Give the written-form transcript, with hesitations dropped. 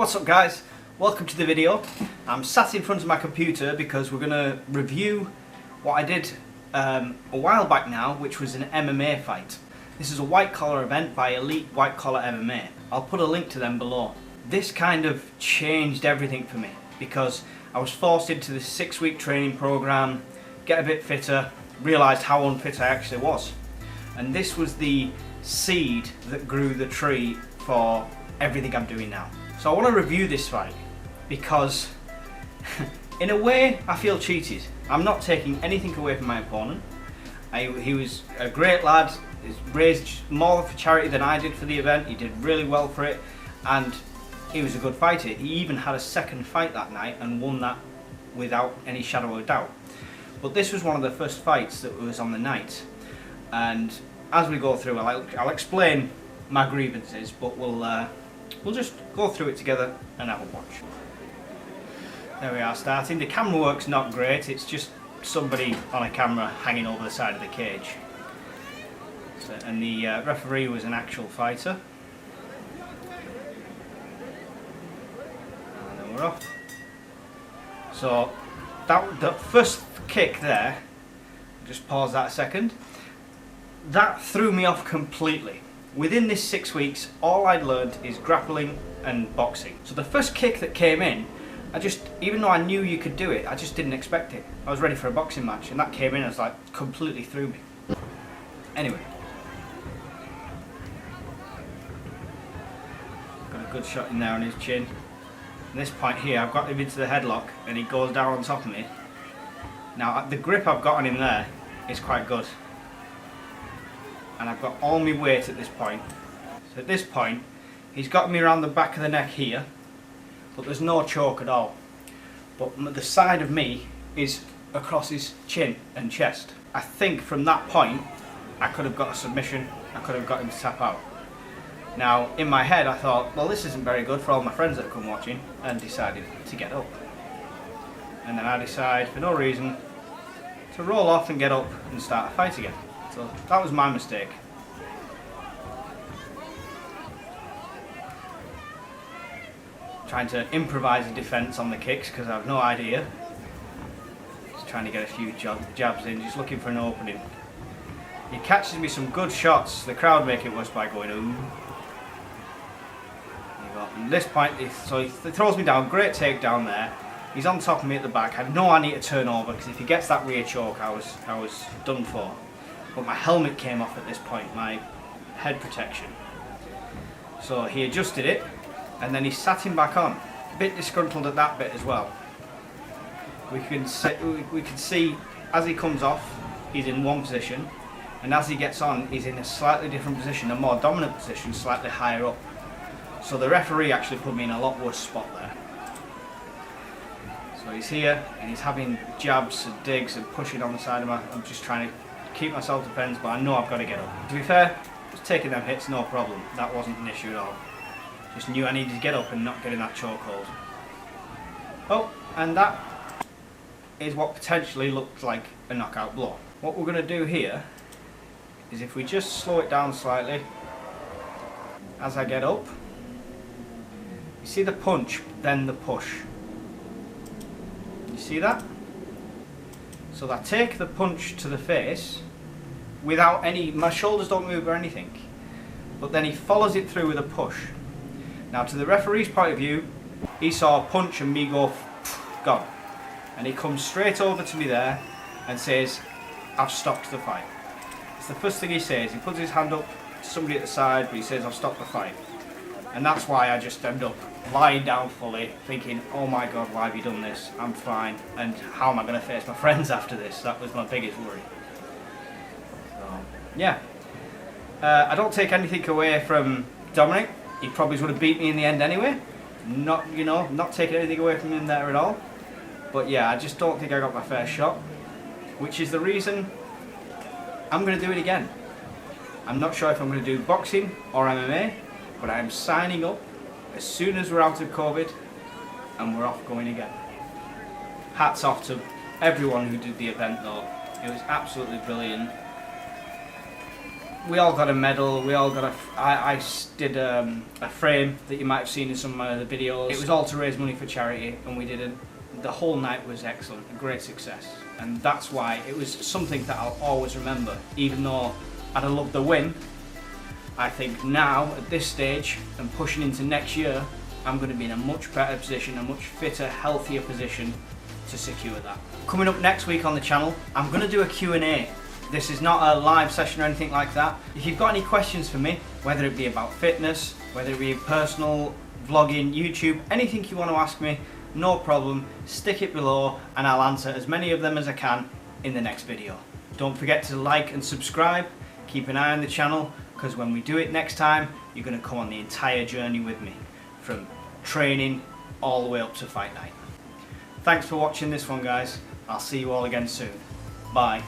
What's up guys? Welcome to the video. I'm sat in front of my computer because we're going to review what I did a while back now, which was an MMA fight. This is a white collar event by Elite White Collar MMA. I'll put a link to them below. This kind of changed everything for me because I was forced into this 6-week training program, get a bit fitter, realised how unfit I actually was. And this was the seed that grew the tree for everything I'm doing now. So I want to review this fight because in a way I feel cheated. I'm not taking anything away from my opponent. He was a great lad. He's raised more for charity than I did for the event. He did really well for it and he was a good fighter. He even had a second fight that night and won that without any shadow of doubt. But this was one of the first fights that was on the night, and as we go through I'll explain my grievances, but we'll just go through it together and have a watch. There we are starting. The camera work's not great, it's just somebody on a camera hanging over the side of the cage. So, and the referee was an actual fighter. And then we're off. So the first kick there, just pause that a second, that threw me off completely. Within this 6 weeks, all I'd learned is grappling and boxing. So the first kick that came in, even though I knew you could do it, I just didn't expect it. I was ready for a boxing match, and that came in as like completely threw me. Anyway. Got a good shot in there on his chin. At this point here, I've got him into the headlock, and he goes down on top of me. Now, the grip I've got on him there is quite good. And I've got all my weight at this point. So at this point, he's got me around the back of the neck here, but there's no choke at all. But the side of me is across his chin and chest. I think from that point, I could have got a submission, I could have got him to tap out. Now, in my head, I thought, well, this isn't very good for all my friends that come watching, and decided to get up. And then I decide, for no reason, to roll off and get up and start a fight again. So that was my mistake. Trying to improvise a defence on the kicks because I have no idea. Just trying to get a few jabs in, just looking for an opening. He catches me some good shots. The crowd make it worse by going ooh. At this point, he throws me down. Great takedown there. He's on top of me at the back. I know I need to turn over because if he gets that rear choke, I was done for. But my helmet came off at this point, my head protection. So he adjusted it, and then he sat him back on. A bit disgruntled at that bit as well. We can see as he comes off, he's in one position, and as he gets on, he's in a slightly different position, a more dominant position, slightly higher up. So the referee actually put me in a lot worse spot there. So he's here, and he's having jabs and digs and pushing on the side of me. I'm just trying to keep my self-defense, but I know I've got to get up. To be fair, just taking them hits, no problem. That wasn't an issue at all. Just knew I needed to get up and not get in that chokehold. Oh, and that is what potentially looked like a knockout blow. What we're going to do here is if we just slow it down slightly as I get up. You see the punch, then the push. You see that? So I take the punch to the face without my shoulders don't move or anything. But then he follows it through with a push. Now to the referee's point of view, he saw a punch and me go, gone. And he comes straight over to me there and says, I've stopped the fight. It's the first thing he says. He puts his hand up to somebody at the side, but he says, I've stopped the fight. And that's why I just end up lying down fully, thinking, oh my god, why have you done this? I'm fine, and how am I going to face my friends after this? That was my biggest worry. So, yeah. I don't take anything away from Dominic. He probably would have beat me in the end anyway. Not taking anything away from him there at all. But yeah, I just don't think I got my fair shot, which is the reason I'm going to do it again. I'm not sure if I'm going to do boxing or MMA, but I'm signing up as soon as we're out of COVID and we're off going again. Hats off to everyone who did the event though. It was absolutely brilliant. we all got a medal, we all got I did a frame that you might have seen in some of the videos. It was all to raise money for charity, and we did it. The whole night was excellent, a great success, and that's why it was something that I'll always remember. Even though I'd have loved the win, I think now at this stage and pushing into next year, I'm going to be in a much better position, a much fitter, healthier position to secure that. Coming up next week on the channel, I'm going to do a Q&A. This is not a live session or anything like that. If you've got any questions for me, whether it be about fitness, whether it be personal, vlogging, YouTube, anything you want to ask me, no problem, stick it below and I'll answer as many of them as I can in the next video. Don't forget to like and subscribe, keep an eye on the channel, because when we do it next time, you're going to come on the entire journey with me, from training all the way up to fight night. Thanks for watching this one, guys. I'll see you all again soon. Bye.